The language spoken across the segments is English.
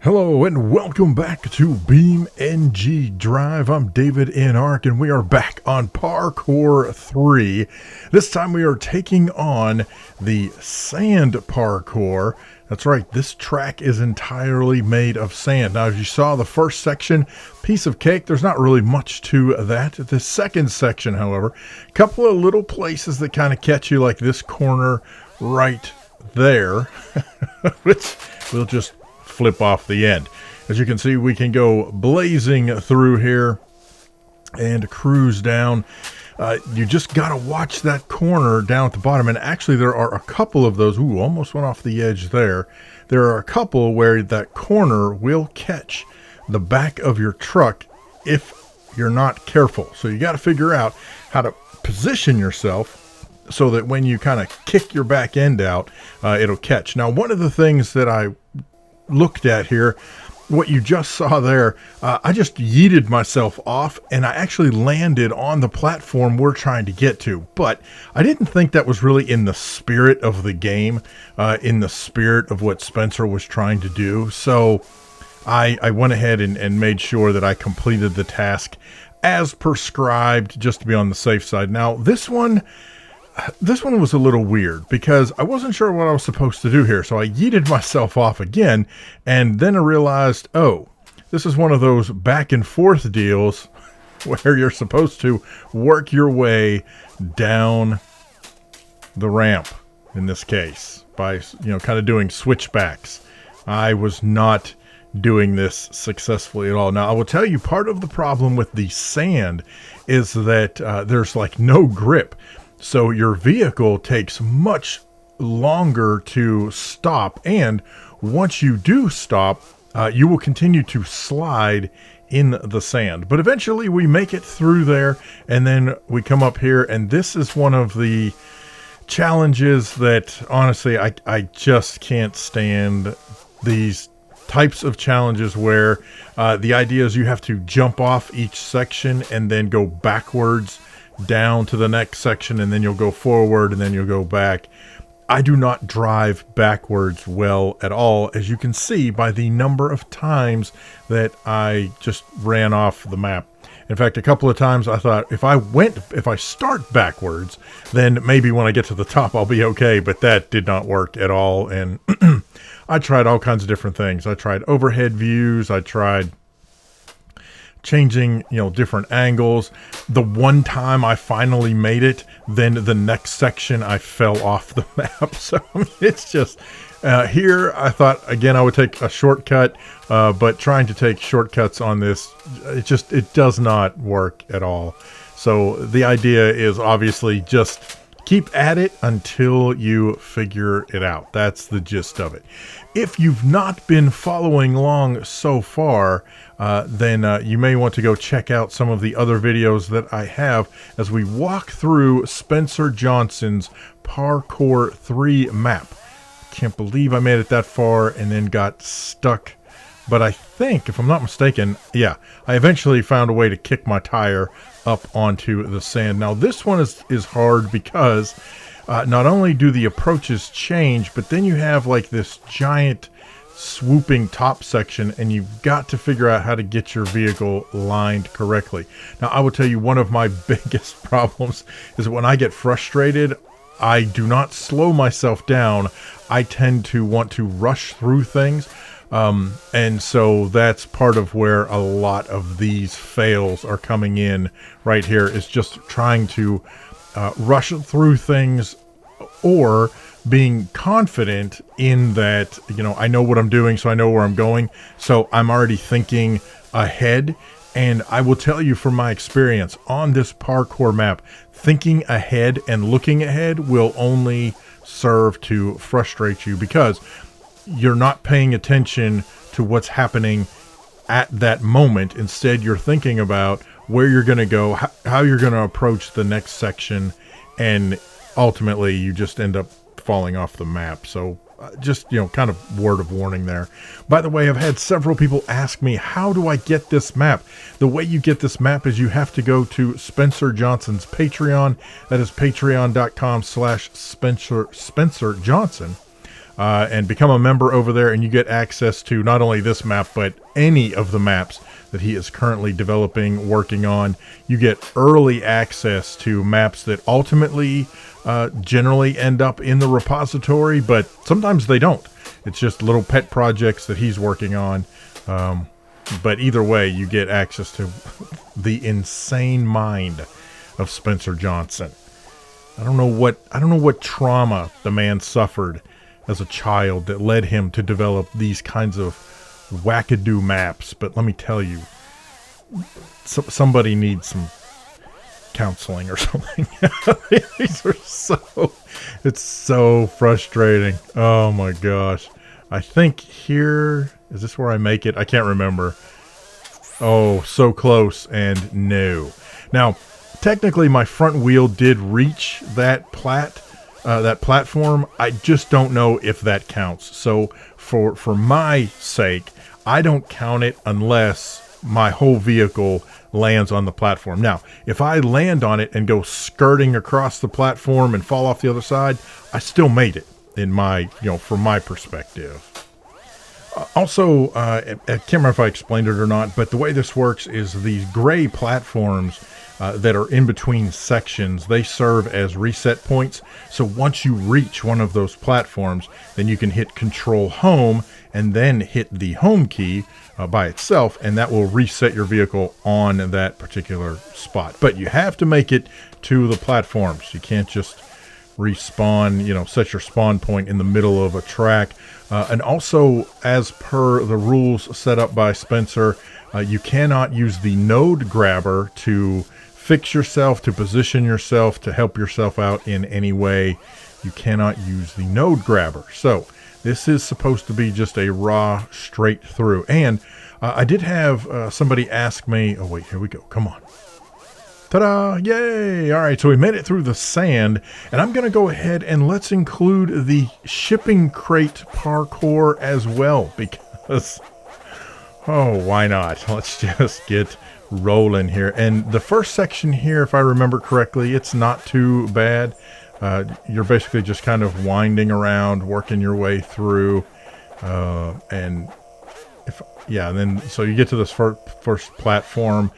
Hello and welcome back to BeamNG Drive. I'm davidinark and we are back on Parkour 3. This time we are taking on the sand parkour. That's right, this track is entirely made of sand. Now as you saw the first section, piece of cake, there's not really much to that. The second section, however, a couple of little places that kind of catch you, like this corner right there, which we'll just flip off the end. As you can see, we can go blazing through here and cruise down. You just gotta watch that corner down at the bottom, and actually there are a couple of those. Ooh, almost went off the edge there. There are a couple where that corner will catch the back of your truck if you're not careful. So you got to figure out how to position yourself so that when you kind of kick your back end out, it'll catch. Now, one of the things that I looked at here, what you just saw there, I just yeeted myself off and I actually landed on the platform we're trying to get to, but I didn't think that was really in the spirit of the game, in the spirit of what Spencer was trying to do. So I went ahead and made sure that I completed the task as prescribed, just to be on the safe side. Now this one was a little weird because I wasn't sure what I was supposed to do here. So I yeeted myself off again, and then I realized, oh, this is one of those back and forth deals where you're supposed to work your way down the ramp, in this case, by, kind of doing switchbacks. I was not doing this successfully at all. Now, I will tell you, part of the problem with the sand is that there's like no grip. So your vehicle takes much longer to stop, and once you do stop, you will continue to slide in the sand. But eventually we make it through there, and then we come up here, and this is one of the challenges that, honestly, I just can't stand. These types of challenges where the idea is you have to jump off each section and then go backwards down to the next section, and then you'll go forward and then you'll go back. I do not drive backwards well at all, as you can see by the number of times that I just ran off the map. In fact, a couple of times I thought if I start backwards, then maybe when I get to the top I'll be okay, but that did not work at all. And I tried all kinds of different things. I tried overhead views, I tried changing, different angles. The one time I finally made it, then the next section I fell off the map. So it's just, here I thought, again, I would take a shortcut, but trying to take shortcuts on this, it does not work at all. So the idea is obviously just keep at it until you figure it out. That's the gist of it. If you've not been following along so far, then you may want to go check out some of the other videos that I have as we walk through Spencer Johnson's Parkour 3 map. Can't believe I made it that far and then got stuck. But I think, if I'm not mistaken, yeah, I eventually found a way to kick my tire up onto the sand. Now this one is hard because not only do the approaches change, but then you have like this giant swooping top section, and you've got to figure out how to get your vehicle lined correctly. Now I will tell you, one of my biggest problems is when I get frustrated, I do not slow myself down. I tend to want to rush through things. And so that's part of where a lot of these fails are coming in right here, is just trying to rush through things, or being confident in that, I know what I'm doing, so I know where I'm going. So I'm already thinking ahead. And I will tell you from my experience on this parkour map, thinking ahead and looking ahead will only serve to frustrate you, because you're not paying attention to what's happening at that moment. Instead, you're thinking about where you're going to go, how you're going to approach the next section, and ultimately you just end up falling off the map. So just, kind of word of warning there. By the way, I've had several people ask me, how do I get this map? The way you get this map is you have to go to Spencer Johnson's Patreon. That is patreon.com/Spencer Johnson. and become a member over there, and you get access to not only this map, but any of the maps that he is currently developing, working on. You get early access to maps that ultimately generally end up in the repository, but sometimes they don't. It's just little pet projects that he's working on. But either way, you get access to the insane mind of Spencer Johnson. I don't know what trauma the man suffered as a child that led him to develop these kinds of wackadoo maps, but let me tell you, somebody needs some counseling or something. These are it's so frustrating. Oh my gosh. I think here, is this where I make it? I can't remember. Oh, so close, and no. Now, technically my front wheel did reach that platform. I just don't know if that counts. So for my sake, I don't count it unless my whole vehicle lands on the platform. Now, if I land on it and go skirting across the platform and fall off the other side, I still made it in my, from my perspective. Also, I can't remember if I explained it or not, but the way this works is these gray platforms that are in between sections, they serve as reset points. So once you reach one of those platforms, then you can hit Control Home and then hit the home key by itself, and that will reset your vehicle on that particular spot. But you have to make it to the platforms. You can't just respawn, set your spawn point in the middle of a track. And also, as per the rules set up by Spencer, you cannot use the node grabber to fix yourself, to position yourself, to help yourself out in any way. You cannot use the node grabber. So this is supposed to be just a raw straight through. And I did have somebody ask me, oh wait, here we go, come on. Ta-da! Yay! All right, so we made it through the sand, and I'm going to go ahead and let's include the shipping crate parkour as well, because, oh, why not? Let's just get rolling here. And the first section here, if I remember correctly, it's not too bad. You're basically just kind of winding around, working your way through, and then so you get to this first platform.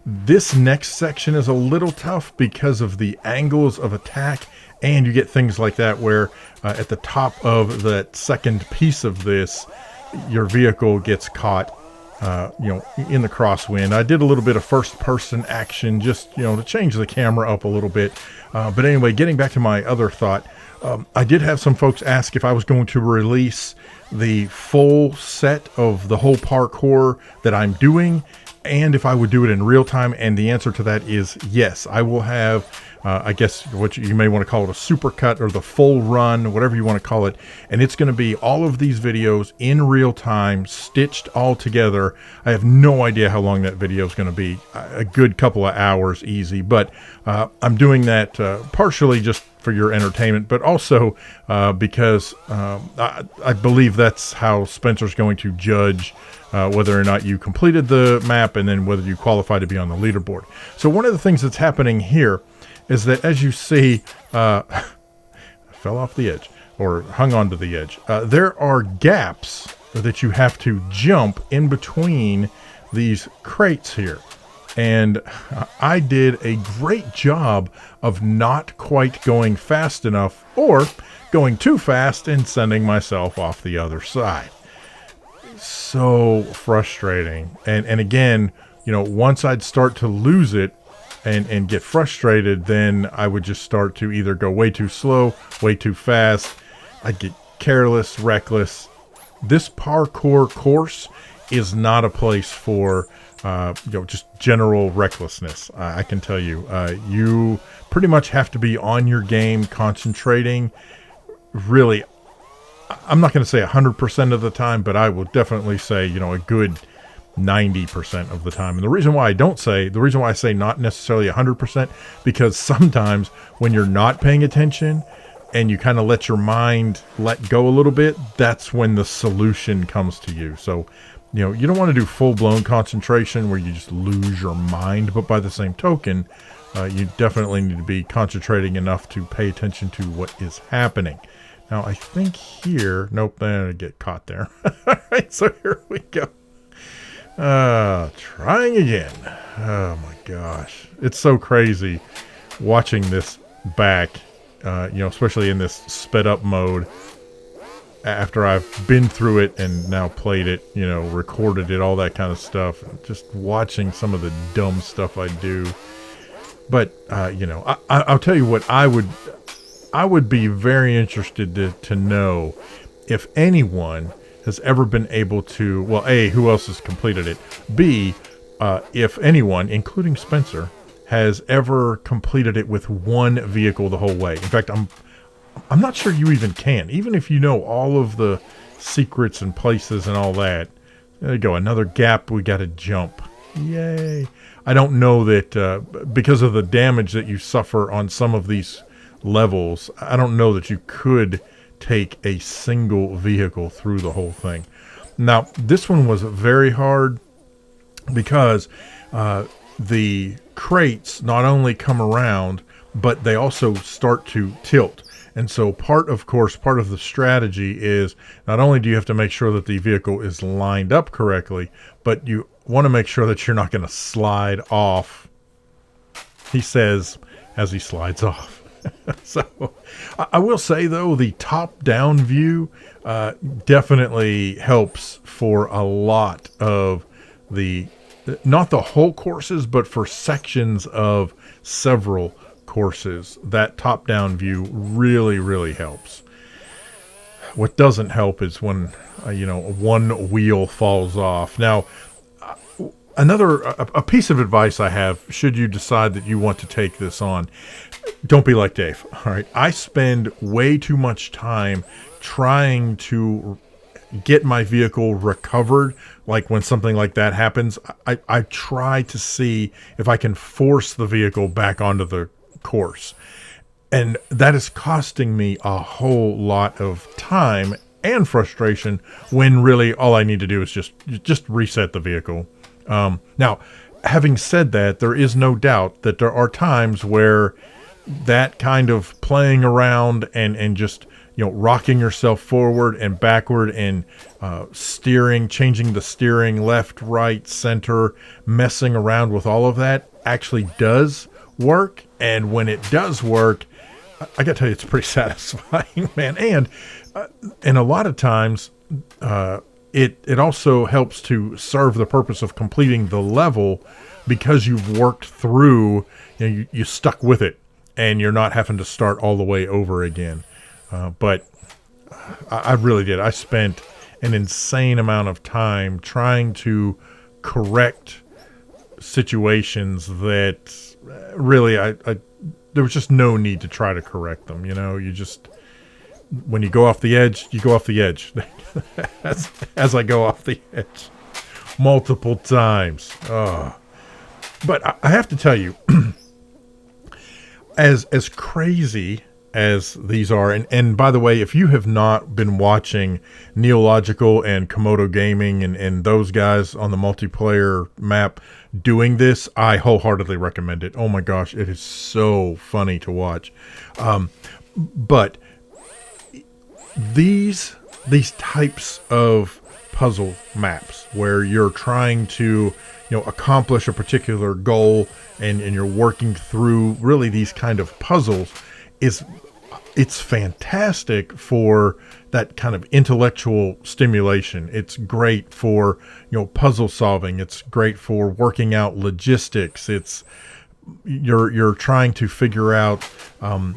This next section is a little tough because of the angles of attack, and you get things like that where at the top of that second piece of this, your vehicle gets caught in the crosswind. I did a little bit of first-person action just, to change the camera up a little bit. But anyway, getting back to my other thought, I did have some folks ask if I was going to release the full set of the whole parkour that I'm doing, and if I would do it in real time, and the answer to that is yes. I will have, I guess what you may want to call it, a supercut or the full run, whatever you want to call it, and it's going to be all of these videos in real time, stitched all together. I have no idea how long that video is going to be, a good couple of hours easy, but I'm doing that partially just for your entertainment, but also because I believe that's how Spencer's going to judge whether or not you completed the map, and then whether you qualify to be on the leaderboard. So one of the things that's happening here is that, as you see, I fell off the edge, or hung onto the edge. There are gaps that you have to jump in between these crates here. And I did a great job of not quite going fast enough, or going too fast and sending myself off the other side. So frustrating. And again, once I'd start to lose it and get frustrated, then I would just start to either go way too slow, way too fast. I'd get careless, reckless. This parkour course is not a place for just general recklessness. I can tell you, you pretty much have to be on your game, concentrating. Really, I'm not going to say 100% of the time, but I will definitely say, a good 90% of the time. And the reason why I say not necessarily 100%, because sometimes when you're not paying attention and you kind of let your mind let go a little bit, that's when the solution comes to you. So, you don't want to do full-blown concentration where you just lose your mind, but by the same token, you definitely need to be concentrating enough to pay attention to what is happening. Now, I think here... Nope, I get caught there. Alright, so here we go. Trying again. Oh my gosh. It's so crazy watching this back, especially in this sped up mode after I've been through it and now played it, recorded it, all that kind of stuff. Just watching some of the dumb stuff I do. But, I'll tell you what, I would be very interested to know if anyone has ever been able to, well, A, who else has completed it? B, if anyone, including Spencer, has ever completed it with one vehicle the whole way. In fact, I'm not sure you even can. Even if you know all of the secrets and places and all that. There you go, another gap we got to jump. Yay. I don't know that, because of the damage that you suffer on some of these levels, I don't know that you could take a single vehicle through the whole thing. Now, this one was very hard because the crates not only come around, but they also start to tilt. And so part of the strategy is not only do you have to make sure that the vehicle is lined up correctly, but you want to make sure that you're not going to slide off, he says, as he slides off. So I will say, though, the top-down view definitely helps for a lot of not the whole courses, but for sections of several courses. That top-down view really, really helps. What doesn't help is when, one wheel falls off. Now, a piece of advice I have, should you decide that you want to take this on, don't be like Dave. All right. I spend way too much time trying to get my vehicle recovered. Like when something like that happens, I try to see if I can force the vehicle back onto the course. And that is costing me a whole lot of time and frustration when really all I need to do is just reset the vehicle. Now, having said that, there is no doubt that there are times where that kind of playing around and just, rocking yourself forward and backward and steering, changing the steering left, right, center, messing around with all of that actually does work. And when it does work, I got to tell you, it's pretty satisfying, man. And a lot of times, it also helps to serve the purpose of completing the level because you've worked through, you stuck with it and you're not having to start all the way over again. But I really did. I spent an insane amount of time trying to correct situations that really there was just no need to try to correct them. You just, when you go off the edge, you go off the edge. as I go off the edge multiple times. But I have to tell you, as crazy as these are, and by the way, if you have not been watching Neological and Komodo Gaming and those guys on the multiplayer map doing this, I wholeheartedly recommend it. Oh my gosh, it is so funny to watch. But these types of puzzle maps where you're trying to accomplish a particular goal and you're working through really these kind of puzzles, it's fantastic for that kind of intellectual stimulation. It's great for puzzle solving. It's great for working out logistics. It's you're trying to figure out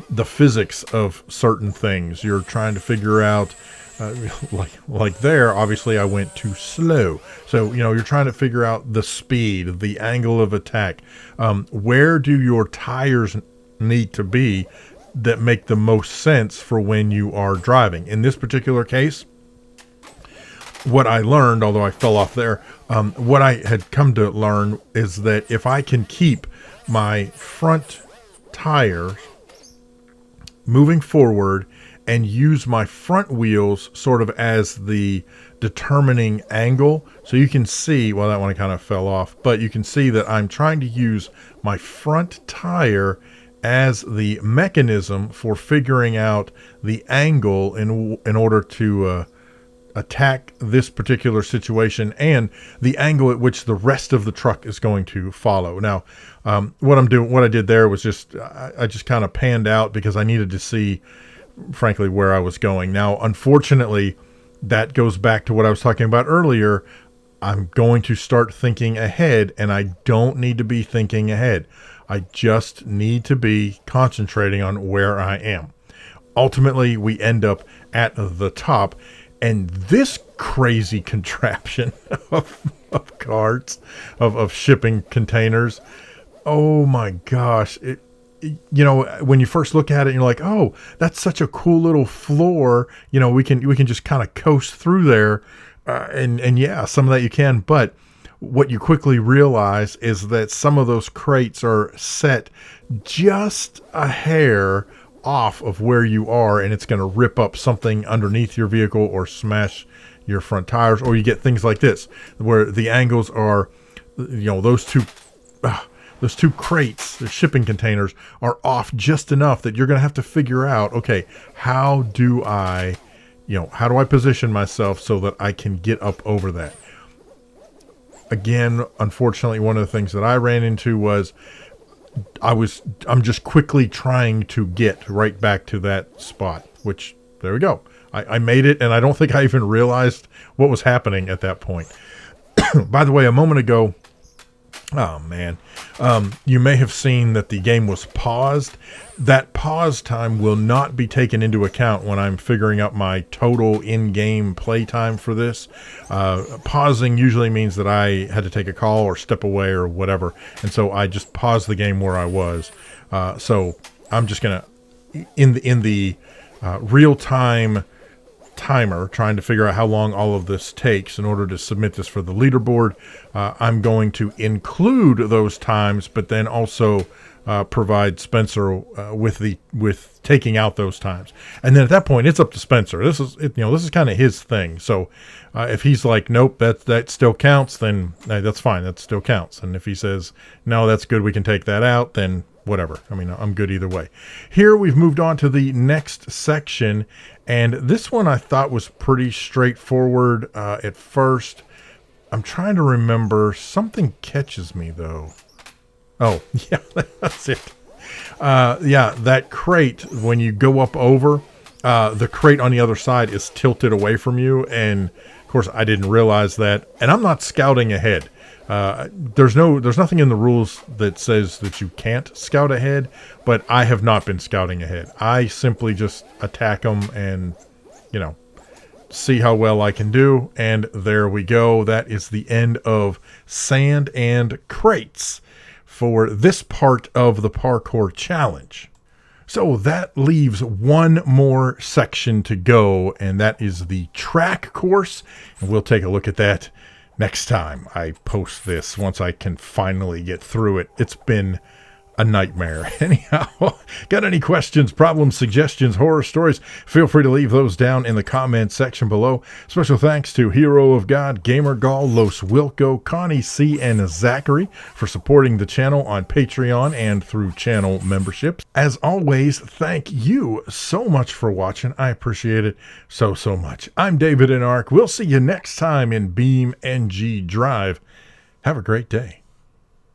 the physics of certain things. You're trying to figure out like there, obviously I went too slow. So, you're trying to figure out the speed, the angle of attack. Where do your tires need to be that make the most sense for when you are driving? In this particular case, what I learned, although I fell off there, what I had come to learn is that if I can keep my front tires moving forward and use my front wheels sort of as the determining angle. So you can see, well, that one kind of fell off, but you can see that I'm trying to use my front tire as the mechanism for figuring out the angle in order to attack this particular situation and the angle at which the rest of the truck is going to follow. Now, what I did there was I just kind of panned out because I needed to see, frankly, where I was going. Now, unfortunately, that goes back to what I was talking about earlier. I'm going to start thinking ahead, and I don't need to be thinking ahead. I just need to be concentrating on where I am. Ultimately, we end up at the top, and this crazy contraption of carts, of shipping containers, oh my gosh, when you first look at it, you're like, oh, that's such a cool little floor. We can just kind of coast through there. And yeah, some of that you can, but what you quickly realize is that some of those crates are set just a hair off of where you are, and it's going to rip up something underneath your vehicle or smash your front tires, or you get things like this where the angles are, those two crates, the shipping containers, are off just enough that you're going to have to figure out, okay, how do I position myself so that I can get up over that? Again, unfortunately, one of the things that I ran into was I'm just quickly trying to get right back to that spot, which, there we go. I made it, and I don't think I even realized what was happening at that point. By the way, a moment ago, oh man, you may have seen that the game was paused. That pause time will not be taken into account when I'm figuring out my total in-game play time for this. Pausing usually means that I had to take a call or step away or whatever, and so I just paused the game where I was. So I'm just gonna, in the real-time timer, trying to figure out how long all of this takes in order to submit this for the leaderboard. I'm going to include those times, but then also provide Spencer with taking out those times. And then at that point, it's up to Spencer. This is kind of his thing. So if he's like, nope, that still counts, then that's fine. That still counts. And if he says, no, that's good, we can take that out, then whatever. I mean, I'm good either way. Here we've moved on to the next section, and this one I thought was pretty straightforward at first. I'm trying to remember. Something catches me, though. Oh, yeah, that's it. Yeah, that crate, when you go up over, the crate on the other side is tilted away from you, and, of course, I didn't realize that. And I'm not scouting ahead. There's nothing in the rules that says that you can't scout ahead, but I have not been scouting ahead. I simply just attack them and, see how well I can do. And there we go. That is the end of sand and crates for this part of the parkour challenge. So that leaves one more section to go, and that is the track course. And we'll take a look at that next time I post this, once I can finally get through it. It's been a nightmare. Anyhow, got any questions, problems, suggestions, horror stories? Feel free to leave those down in the comment section below. Special thanks to Hero of God, GamerGull, LosWilko, Connie C, and Zachary for supporting the channel on Patreon and through channel memberships. As always, thank you so much for watching. I appreciate it so much. I'm davidinark. We'll see you next time in BeamNG Drive. Have a great day.